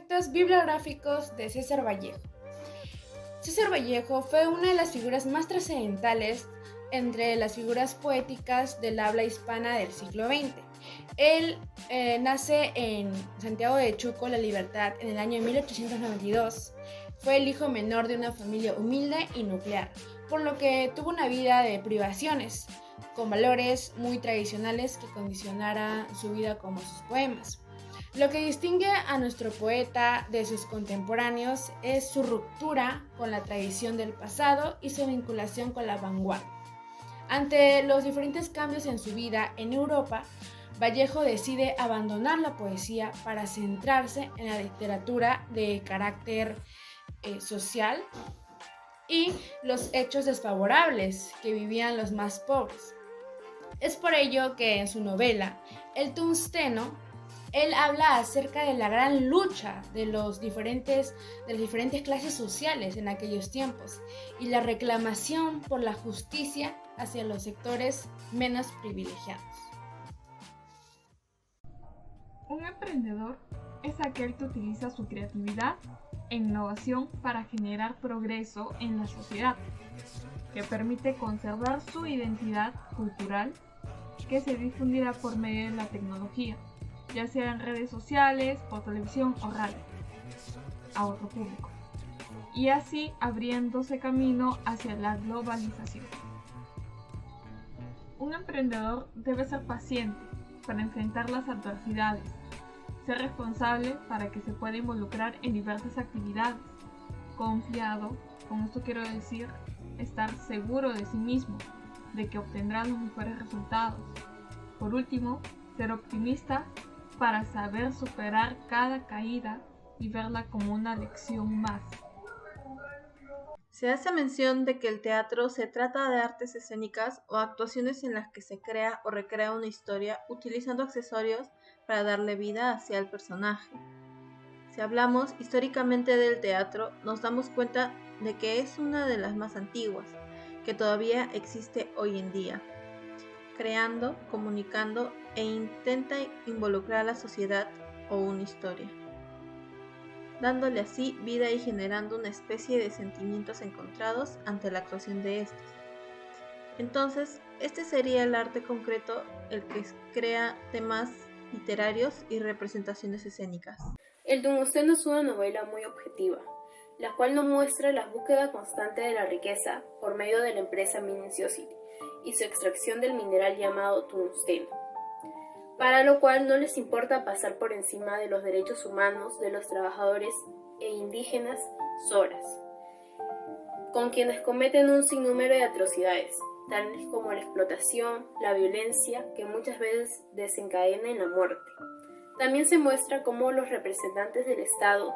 aspectos bibliográficos de César Vallejo. César Vallejo fue una de las figuras más trascendentales entre las figuras poéticas del habla hispana del siglo XX. Él nace en Santiago de Chuco, La Libertad, en el año 1892. Fue el hijo menor de una familia humilde y nuclear, por lo que tuvo una vida de privaciones, con valores muy tradicionales que condicionara su vida como sus poemas. Lo que distingue a nuestro poeta de sus contemporáneos es su ruptura con la tradición del pasado y su vinculación con la vanguardia. Ante los diferentes cambios en su vida en Europa, Vallejo decide abandonar la poesía para centrarse en la literatura de carácter social y los hechos desfavorables que vivían los más pobres. Es por ello que en su novela El Tungsteno, él habla acerca de la gran lucha de las diferentes clases sociales en aquellos tiempos y la reclamación por la justicia hacia los sectores menos privilegiados. Un emprendedor es aquel que utiliza su creatividad e innovación para generar progreso en la sociedad, que permite conservar su identidad cultural, que se difundirá por medio de la tecnología, ya sea en redes sociales, por televisión o radio, a otro público, y así abriéndose camino hacia la globalización. Un emprendedor debe ser paciente para enfrentar las adversidades, ser responsable para que se pueda involucrar en diversas actividades, confiado, con esto quiero decir estar seguro de sí mismo, de que obtendrá los mejores resultados. Por último, ser optimista para saber superar cada caída y verla como una lección más. Se hace mención de que el teatro se trata de artes escénicas o actuaciones en las que se crea o recrea una historia utilizando accesorios para darle vida hacia el personaje. Si hablamos históricamente del teatro, nos damos cuenta de que es una de las más antiguas, que todavía existe hoy en día, creando, comunicando e intenta involucrar a la sociedad o una historia, dándole así vida y generando una especie de sentimientos encontrados ante la actuación de estos. Entonces, este sería el arte concreto, el que crea temas literarios y representaciones escénicas. El Tungsteno es una novela muy objetiva, la cual nos muestra la búsqueda constante de la riqueza por medio de la empresa Miniciosity y su extracción del mineral llamado tungsteno, para lo cual no les importa pasar por encima de los derechos humanos de los trabajadores e indígenas soras, con quienes cometen un sinnúmero de atrocidades, tales como la explotación, la violencia, que muchas veces desencadena en la muerte. También se muestra cómo los representantes del Estado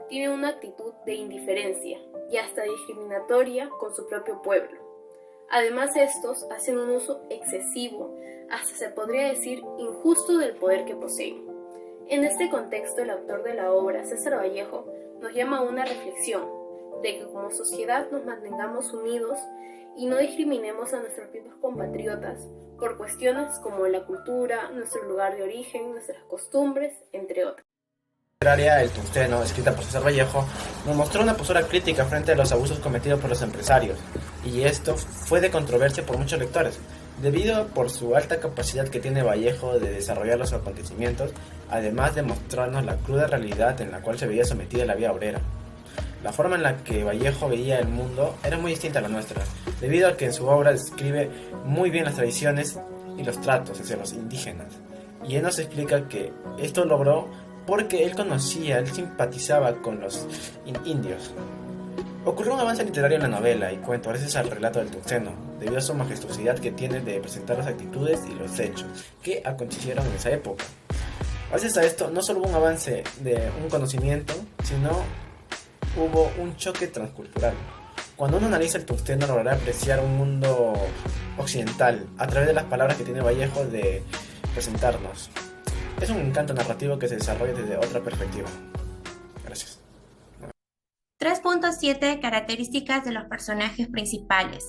tienen una actitud de indiferencia y hasta discriminatoria con su propio pueblo. Además, estos hacen un uso excesivo, hasta se podría decir injusto, del poder que poseen. En este contexto, el autor de la obra, César Vallejo, nos llama a una reflexión de que como sociedad nos mantengamos unidos y no discriminemos a nuestros propios compatriotas por cuestiones como la cultura, nuestro lugar de origen, nuestras costumbres, entre otras. El Tungsteno, escrita por César Vallejo, nos mostró una postura crítica frente a los abusos cometidos por los empresarios, y esto fue de controversia por muchos lectores, debido por su alta capacidad que tiene Vallejo de desarrollar los acontecimientos, además de mostrarnos la cruda realidad en la cual se veía sometida la vida obrera. La forma en la que Vallejo veía el mundo era muy distinta a la nuestra, debido a que en su obra describe muy bien las tradiciones y los tratos hacia los indígenas, y él nos explica que esto logró porque él simpatizaba con los indios. Ocurrió un avance literario en la novela y cuento gracias al relato del Tungsteno, debido a su majestuosidad que tiene de presentar las actitudes y los hechos que acontecieron en esa época. Gracias a esto, no solo hubo un avance de un conocimiento, sino hubo un choque transcultural. Cuando uno analiza el Tungsteno, logrará apreciar un mundo occidental a través de las palabras que tiene Vallejo de presentarnos. Es un encanto narrativo que se desarrolla desde otra perspectiva. Gracias. 3.7 Características de los personajes principales.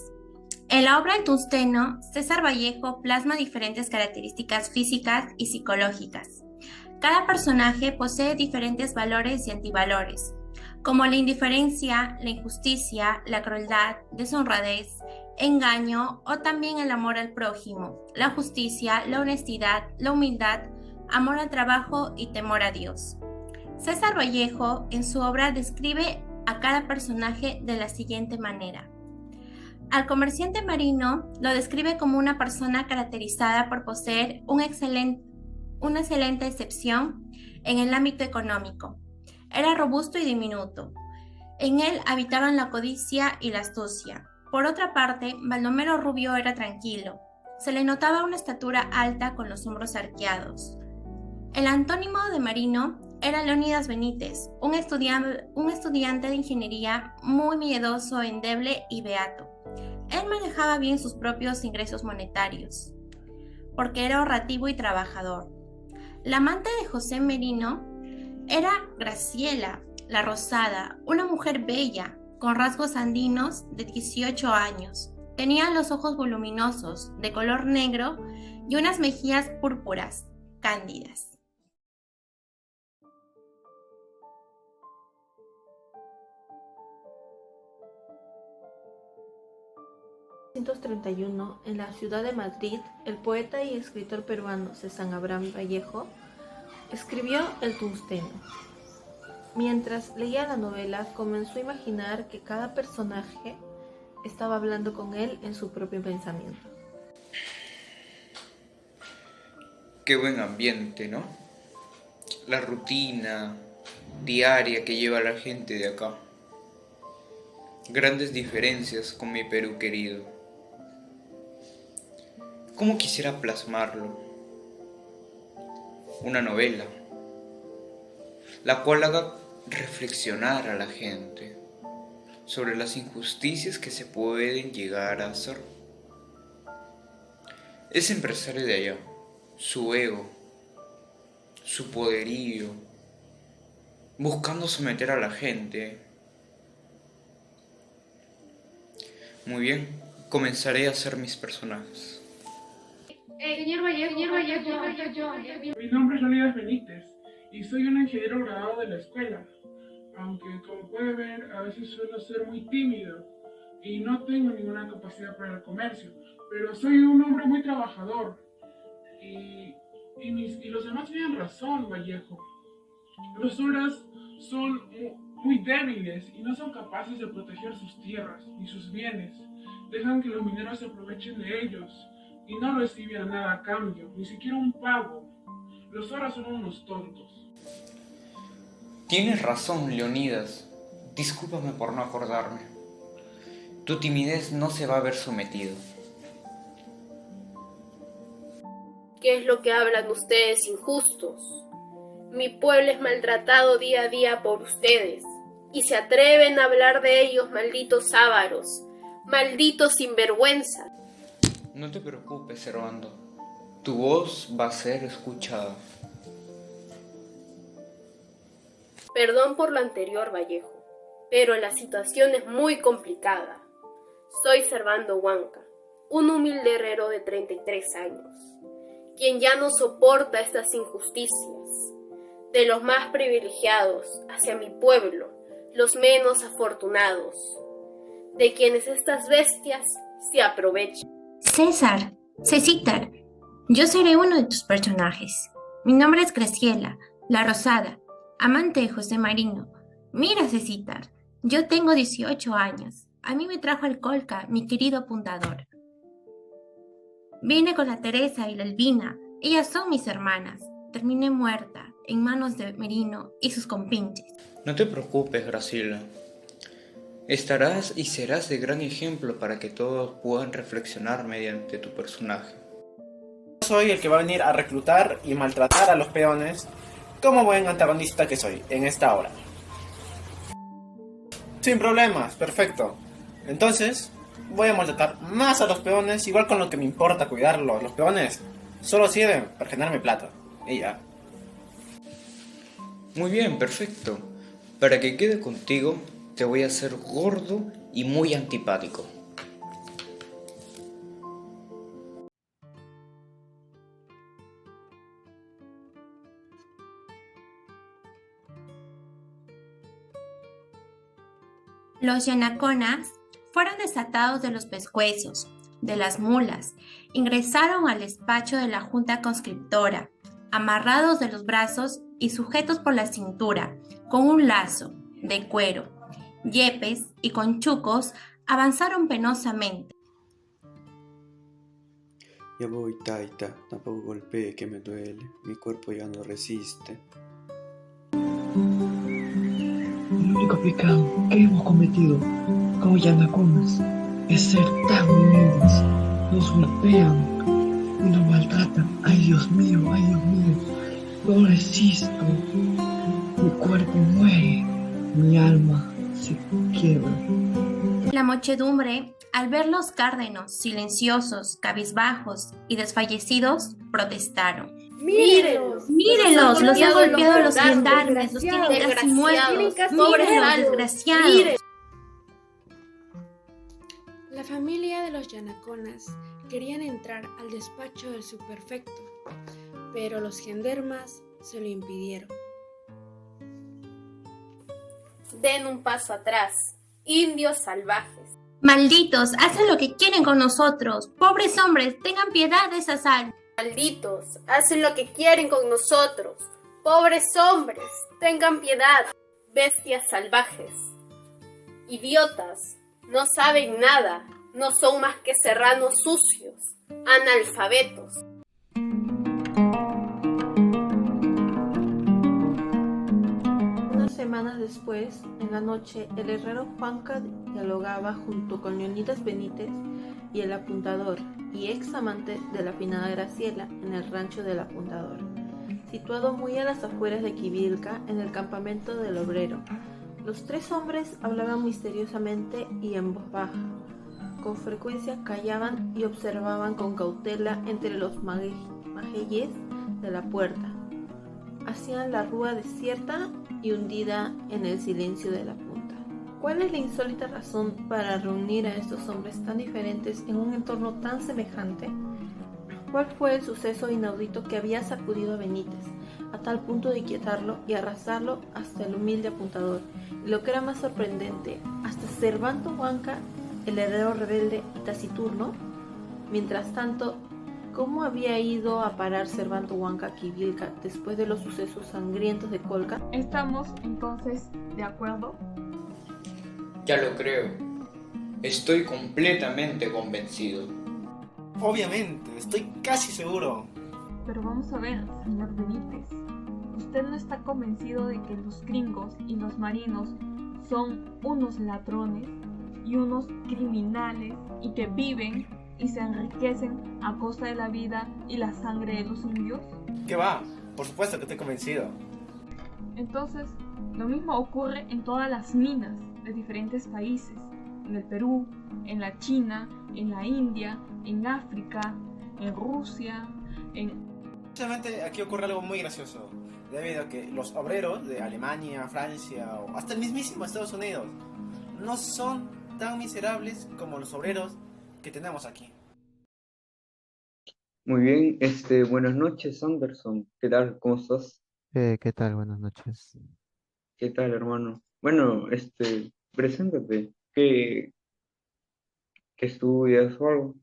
En la obra El Tungsteno, César Vallejo plasma diferentes características físicas y psicológicas. Cada personaje posee diferentes valores y antivalores, como la indiferencia, la injusticia, la crueldad, deshonradez, engaño o también el amor al prójimo, la justicia, la honestidad, la humildad, amor al trabajo y temor a Dios. César Vallejo en su obra describe a cada personaje de la siguiente manera. Al comerciante Marino lo describe como una persona caracterizada por poseer una excelente excepción en el ámbito económico. Era robusto y diminuto. En él habitaban la codicia y la astucia. Por otra parte, Baldomero Rubio era tranquilo. Se le notaba una estatura alta con los hombros arqueados. El antónimo de Marino era Leónidas Benítez, un estudiante de ingeniería muy miedoso, endeble y beato. Él manejaba bien sus propios ingresos monetarios, porque era ahorrativo y trabajador. La amante de José Merino era Graciela, la Rosada, una mujer bella, con rasgos andinos de 18 años. Tenía los ojos voluminosos, de color negro, y unas mejillas púrpuras, cándidas. En 1931, en la ciudad de Madrid, el poeta y escritor peruano César Abraham Vallejo escribió El Tungsteno. Mientras leía la novela, comenzó a imaginar que cada personaje estaba hablando con él en su propio pensamiento. Qué buen ambiente, ¿no? La rutina diaria que lleva la gente de acá. Grandes diferencias con mi Perú querido. ¿Cómo quisiera plasmarlo? Una novela, la cual haga reflexionar a la gente sobre las injusticias que se pueden llegar a hacer. Ese empresario de allá, su ego, su poderío, buscando someter a la gente. Muy bien, comenzaré a hacer mis personajes. Señor Vallejo. Mi nombre es Leónidas Benítez y soy un ingeniero graduado de la escuela. Aunque, como puede ver, a veces suelo ser muy tímido y no tengo ninguna capacidad para el comercio, pero soy un hombre muy trabajador. Y los demás tienen razón, Vallejo. Los horas son muy débiles y no son capaces de proteger sus tierras ni sus bienes. Dejan que los mineros se aprovechen de ellos y no reciben nada a cambio, ni siquiera un pago. Los horas son unos tontos. Tienes razón, Leónidas. Discúlpame por no acordarme. Tu timidez no se va a ver sometido. ¿Qué es lo que hablan ustedes injustos? Mi pueblo es maltratado día a día por ustedes, y se atreven a hablar de ellos, malditos ávaros, malditos sinvergüenzas. No te preocupes, Servando. Tu voz va a ser escuchada. Perdón por lo anterior, Vallejo, pero la situación es muy complicada. Soy Servando Huanca, un humilde herrero de 33 años, quien ya no soporta estas injusticias de los más privilegiados hacia mi pueblo, los menos afortunados, de quienes estas bestias se aprovechan. César, yo seré uno de tus personajes. Mi nombre es Graciela, la Rosada, amante de José Marino. Mira, César, yo tengo 18 años. A mí me trajo el Colca, mi querido apuntador. Vine con la Teresa y la Elvina. Ellas son mis hermanas. Terminé muerta en manos de Merino y sus compinches. No te preocupes, Graciela. Estarás y serás de gran ejemplo para que todos puedan reflexionar mediante tu personaje. Soy el que va a venir a reclutar y maltratar a los peones como buen antagonista que soy en esta hora. Sin problemas, perfecto. Entonces, voy a maltratar más a los peones, igual con lo que me importa cuidarlos. Los peones solo sirven para generarme plata. Y ya. Muy bien, perfecto. Para que quede contigo, te voy a hacer gordo y muy antipático. Los yanaconas fueron desatados de los pescuezos de las mulas, ingresaron al despacho de la junta conscriptora, amarrados de los brazos y sujetos por la cintura con un lazo de cuero. Yepes y conchucos avanzaron penosamente. Ya voy, Taita, tampoco golpee que me duele, mi cuerpo ya no resiste. El único pecado que hemos cometido como yanaconas es ser tan humildes. Nos golpean y nos maltratan. Ay, Dios mío, no resisto. Mi cuerpo muere, mi alma se quiebra. La muchedumbre, al ver los cárdenos silenciosos, cabizbajos y desfallecidos, protestaron. ¡Mírenlos! ¡Mírenlos! Los han golpeado los gendarmes, los tienen casi muertos. ¡Mírenlos, desgraciados! La familia de los yanaconas querían entrar al despacho del subprefecto, pero los gendarmes se lo impidieron. Den un paso atrás, indios salvajes. Malditos, hacen lo que quieren con nosotros. Pobres hombres, tengan piedad de esas almas. Malditos, hacen lo que quieren con nosotros. Pobres hombres, tengan piedad. Bestias salvajes. Idiotas, no saben nada, no son más que serranos sucios, analfabetos. Unas semanas después, en la noche, el herrero Juanca dialogaba junto con Leonidas Benítez y el apuntador y ex amante de la finada Graciela en el rancho del apuntador, situado muy a las afueras de Quivilca, en el campamento del obrero. Los tres hombres hablaban misteriosamente y en voz baja. Con frecuencia callaban y observaban con cautela entre los majelles de la puerta. Hacían la rúa desierta y hundida en el silencio de la punta. ¿Cuál es la insólita razón para reunir a estos hombres tan diferentes en un entorno tan semejante? ¿Cuál fue el suceso inaudito que había sacudido a Benítez, a tal punto de inquietarlo y arrasarlo hasta el humilde apuntador? Y lo que era más sorprendente, hasta Servando Huanca, el herrero rebelde y taciturno. Mientras tanto, ¿cómo había ido a parar Servando Huanca a Quivilca después de los sucesos sangrientos de Colca? ¿Estamos entonces de acuerdo? Ya lo creo. Estoy completamente convencido. Obviamente, estoy casi seguro. Pero vamos a ver, señor Benítez. ¿Usted no está convencido de que los gringos y los marinos son unos ladrones y unos criminales y que viven y se enriquecen a costa de la vida y la sangre de los indios? ¿Qué va? Por supuesto que estoy convencido. Entonces, lo mismo ocurre en todas las minas de diferentes países, en el Perú, en la China, en la India, en África, en Rusia, Precisamente aquí ocurre algo muy gracioso, debido a que los obreros de Alemania, Francia o hasta el mismísimo Estados Unidos no son tan miserables como los obreros que tenemos aquí. Muy bien, buenas noches, Anderson. ¿Qué tal? ¿Cómo estás? ¿Qué tal? Buenas noches. ¿Qué tal, hermano? Bueno, preséntate. ¿Qué estudias o algo?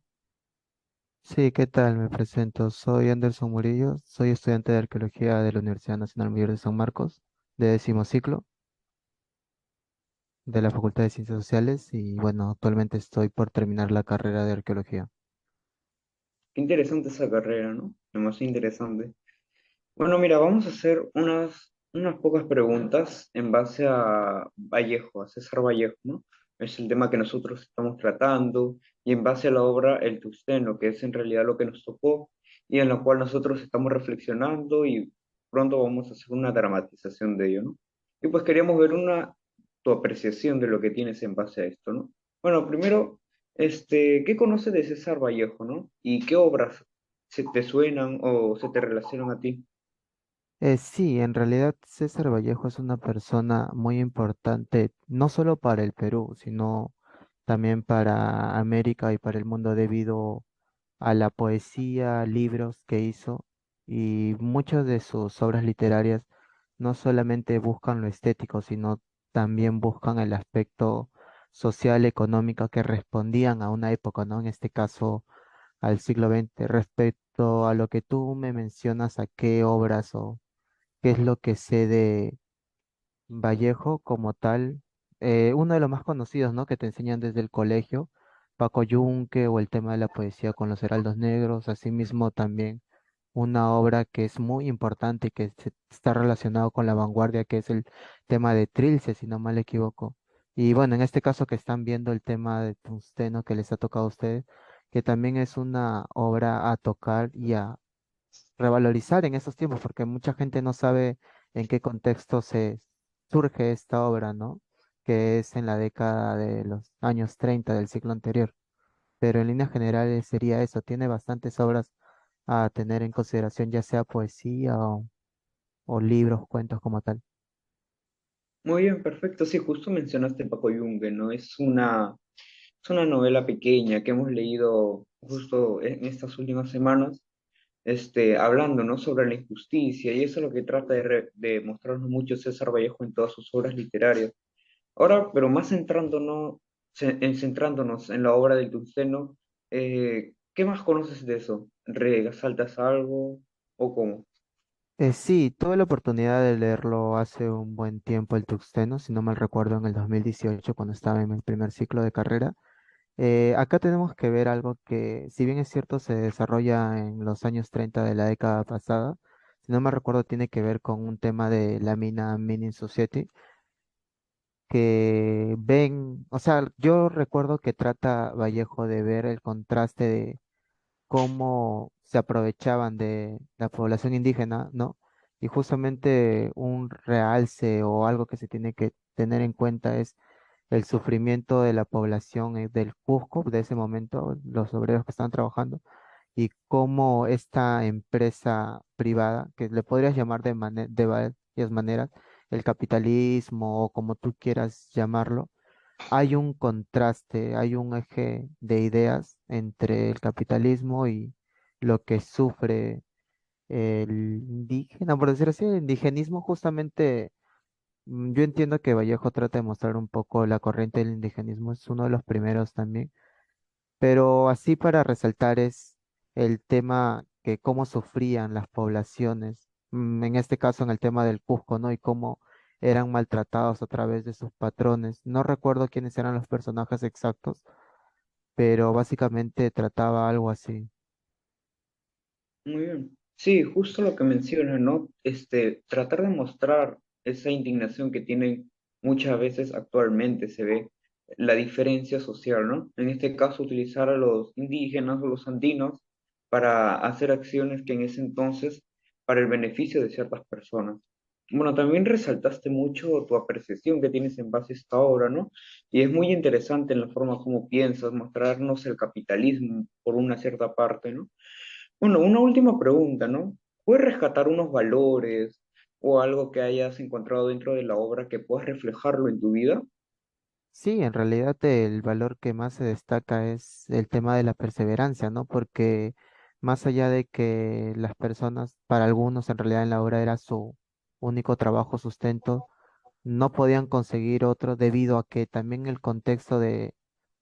Sí, ¿qué tal? Me presento. Soy Anderson Murillo, soy estudiante de Arqueología de la Universidad Nacional Mayor de San Marcos, de décimo ciclo, de la Facultad de Ciencias Sociales y bueno, actualmente estoy por terminar la carrera de Arqueología. Qué interesante esa carrera, ¿no? Demasiado interesante. Bueno, mira, vamos a hacer unas pocas preguntas en base a Vallejo, a César Vallejo, ¿no? Es el tema que nosotros estamos tratando y en base a la obra El Tusteno, que es en realidad lo que nos tocó y en la cual nosotros estamos reflexionando y pronto vamos a hacer una dramatización de ello, ¿no? Y pues queríamos ver tu apreciación de lo que tienes en base a esto, ¿no? Bueno, primero, ¿qué conoces de César Vallejo, ¿no? ¿Y qué obras se te suenan o se te relacionan a ti? Sí, en realidad César Vallejo es una persona muy importante, no solo para el Perú, sino también para América y para el mundo debido a la poesía, libros que hizo y muchas de sus obras literarias no solamente buscan lo estético, sino también buscan el aspecto social, económica que respondían a una época, ¿no? En este caso al siglo XX. Respecto a lo que tú me mencionas, a qué obras o qué es lo que sé de Vallejo como tal, uno de los más conocidos, ¿no? Que te enseñan desde el colegio, Paco Yunque o el tema de la poesía con los heraldos negros, asimismo también una obra que es muy importante y que está relacionado con la vanguardia, que es el tema de Trilce, si no mal equivoco. Y bueno, en este caso que están viendo el tema de Tungsteno que les ha tocado a ustedes, que también es una obra a tocar y a revalorizar en estos tiempos, porque mucha gente no sabe en qué contexto se surge esta obra, ¿no? Que es en la década de los años 30 del siglo anterior. Pero en líneas generales sería eso, tiene bastantes obras a tener en consideración, ya sea poesía o libros, cuentos como tal. Muy bien, perfecto. Sí, justo mencionaste Paco Yungue, ¿no? Es una novela pequeña que hemos leído justo en estas últimas semanas, hablando, ¿no? Sobre la injusticia, y eso es lo que trata de mostrarnos mucho César Vallejo en todas sus obras literarias. Ahora, pero más centrándonos en la obra del Tungsteno, ¿qué más conoces de eso? ¿Resaltas algo o cómo? Sí, tuve la oportunidad de leerlo hace un buen tiempo, el Tuxteno, si no mal recuerdo, en el 2018, cuando estaba en mi primer ciclo de carrera. Acá tenemos que ver algo que, si bien es cierto, se desarrolla en los años 30 de la década pasada, si no me recuerdo, tiene que ver con un tema de la mina Mining Society, que ven, o sea, yo recuerdo que trata Vallejo de ver el contraste de cómo se aprovechaban de la población indígena, ¿no? Y justamente un realce o algo que se tiene que tener en cuenta es el sufrimiento de la población del Cusco, de ese momento, los obreros que estaban trabajando, y cómo esta empresa privada, que le podrías llamar de varias maneras, el capitalismo o como tú quieras llamarlo, hay un contraste, hay un eje de ideas entre el capitalismo y lo que sufre el indígena, por decir así, el indigenismo justamente. Yo entiendo que Vallejo trata de mostrar un poco la corriente del indigenismo, es uno de los primeros también, pero así para resaltar es el tema que cómo sufrían las poblaciones, en este caso en el tema del Cusco, ¿no? Y cómo eran maltratados a través de sus patrones. No recuerdo quiénes eran los personajes exactos, pero básicamente trataba algo así. Muy bien. Sí, justo lo que menciona, ¿no? Tratar de mostrar esa indignación que tienen muchas veces actualmente, se ve la diferencia social, ¿no? En este caso, utilizar a los indígenas o los andinos para hacer acciones que en ese entonces, para el beneficio de ciertas personas. Bueno, también resaltaste mucho tu apreciación que tienes en base a esta obra, ¿no? Y es muy interesante en la forma como piensas, mostrarnos el capitalismo por una cierta parte, ¿no? Bueno, una última pregunta, ¿no? ¿Puedes rescatar unos valores o algo que hayas encontrado dentro de la obra que puedas reflejarlo en tu vida? Sí, en realidad el valor que más se destaca es el tema de la perseverancia, ¿no? Porque más allá de que las personas, para algunos en realidad en la obra era su único trabajo, sustento, no podían conseguir otro debido a que también el contexto de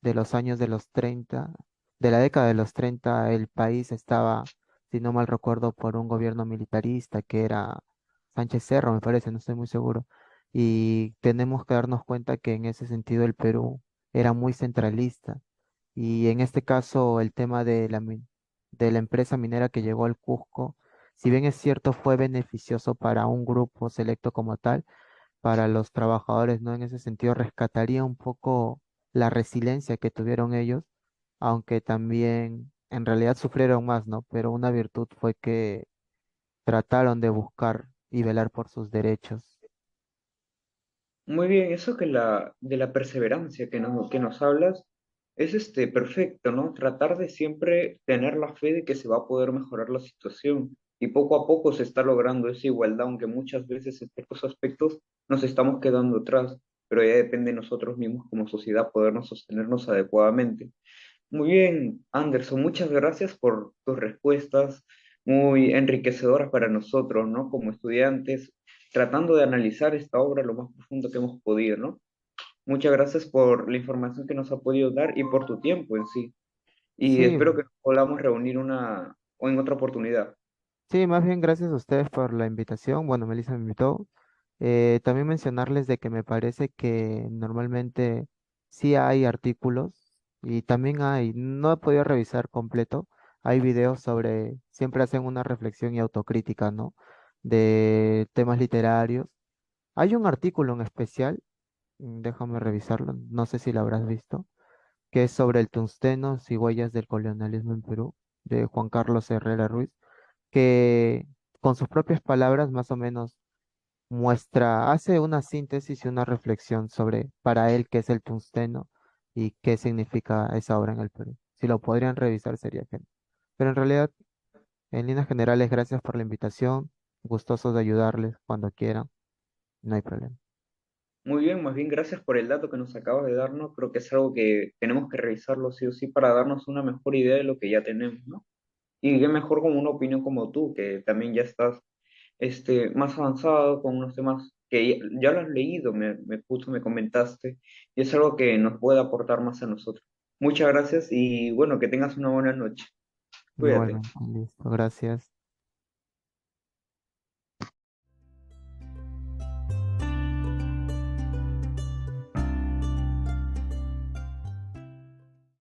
los años de los 30, de la década de los 30, el país estaba, si no mal recuerdo, por un gobierno militarista que era Sánchez Cerro, me parece, no estoy muy seguro. Y tenemos que darnos cuenta que en ese sentido el Perú era muy centralista. Y en este caso el tema de la empresa minera que llegó al Cusco, si bien es cierto, fue beneficioso para un grupo selecto como tal, para los trabajadores, ¿no? En ese sentido, rescataría un poco la resiliencia que tuvieron ellos, aunque también en realidad sufrieron más, ¿no? Pero una virtud fue que trataron de buscar y velar por sus derechos. Muy bien, eso de la perseverancia que nos hablas es perfecto, ¿no? Tratar de siempre tener la fe de que se va a poder mejorar la situación y poco a poco se está logrando esa igualdad, aunque muchas veces en ciertos aspectos nos estamos quedando atrás, pero ya depende de nosotros mismos como sociedad podernos sostenernos adecuadamente. Muy bien, Anderson, muchas gracias por tus respuestas muy enriquecedoras para nosotros, ¿no? Como estudiantes, tratando de analizar esta obra lo más profundo que hemos podido, ¿no? Muchas gracias por la información que nos ha podido dar y por tu tiempo en sí. Y Sí, espero que nos podamos reunir o en otra oportunidad. sí, más bien gracias a ustedes por la invitación. Bueno, Melissa me invitó. También mencionarles de que me parece que normalmente sí hay artículos y también hay, no he podido revisar completo, hay videos sobre, siempre hacen una reflexión y autocrítica, ¿no? De temas literarios. Hay un artículo en especial, déjame revisarlo, no sé si lo habrás visto, que es sobre el tungsteno y huellas del colonialismo en Perú, de Juan Carlos Herrera Ruiz, que con sus propias palabras más o menos hace una síntesis y una reflexión sobre para él qué es el tungsteno y qué significa esa obra en el Perú. Si lo podrían revisar sería genial. Pero en realidad, en líneas generales, gracias por la invitación, gustosos de ayudarles cuando quieran, no hay problema. Muy bien, más bien gracias por el dato que nos acabas de darnos. Creo que es algo que tenemos que revisarlo sí o sí para darnos una mejor idea de lo que ya tenemos, ¿no? Y qué mejor como una opinión como tú, que también ya estás más avanzado con unos temas que ya lo has leído, justo me comentaste, y es algo que nos puede aportar más a nosotros. Muchas gracias y bueno, que tengas una buena noche. Cuídate. Igualmente, listo, gracias.